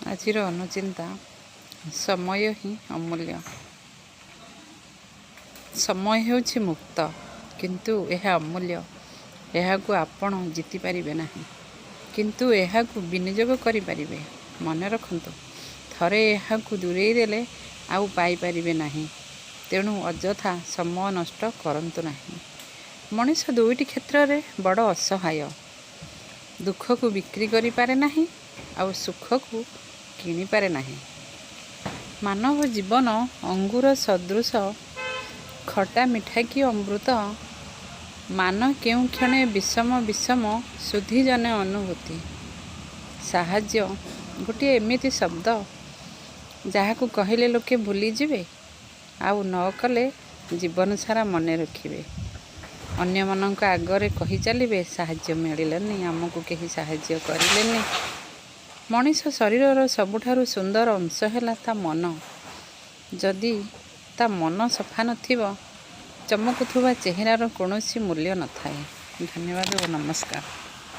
ଆଜିର ଅନୁଚିନ୍ତା ସମୟ ହିଁ ଅମୂଲ୍ୟ। ସମୟ ହେଉଛି ମୁକ୍ତ, କିନ୍ତୁ ଏହା ଅମୂଲ୍ୟ। ଏହାକୁ ଆପଣ ଜିତିପାରିବେ ନାହିଁ, କିନ୍ତୁ ଏହାକୁ ବିନିଯୋଗ କରିପାରିବେ। ମନେ ରଖନ୍ତୁ, ଥରେ ଏହାକୁ ଦୂରେଇ ଦେଲେ ଆଉ ପାଇପାରିବେ ନାହିଁ। ତେଣୁ ଅଯଥା ସମୟ ନଷ୍ଟ କରନ୍ତୁ ନାହିଁ। ମଣିଷ ଦୁଇଟି କ୍ଷେତ୍ରରେ ବଡ଼ ଅସହାୟ। ଦୁଃଖକୁ ବିକ୍ରି କରିପାରେ ନାହିଁ, ଆଉ ସୁଖକୁ କିଣିପାରେ ନାହିଁ। ମାନବ ଜୀବନ ଅଙ୍ଗୁର ସଦୃଶ, ଖଟା ମିଠା କି ଅମୃତ। ମାନ କେଉଁ କ୍ଷଣେ ବିଷମ ବିଷମ, ସୁଧି ଜନେ ଅନୁଭୂତି। ସାହାଯ୍ୟ ଗୋଟିଏ ଏମିତି ଶବ୍ଦ, ଯାହାକୁ କହିଲେ ଲୋକେ ଭୁଲିଯିବେ, ଆଉ ନ କଲେ ଜୀବନ ସାରା ମନେ ରଖିବେ। ଅନ୍ୟମାନଙ୍କ ଆଗରେ କହି ଚାଲିବେ, ସାହାଯ୍ୟ ମିଳିଲାନି, ଆମକୁ କେହି ସାହାଯ୍ୟ କରିଲେନି। ମଣିଷ ଶରୀରର ସବୁଠାରୁ ସୁନ୍ଦର ଅଂଶ ହେଲା ତା ମନ। ଯଦି ତା ମନ ସଫା ନଥିବ, ଚମକୁଥିବା ଚେହେରାର କୌଣସି ମୂଲ୍ୟ ନଥାଏ। ଧନ୍ୟବାଦ ଓ ନମସ୍କାର।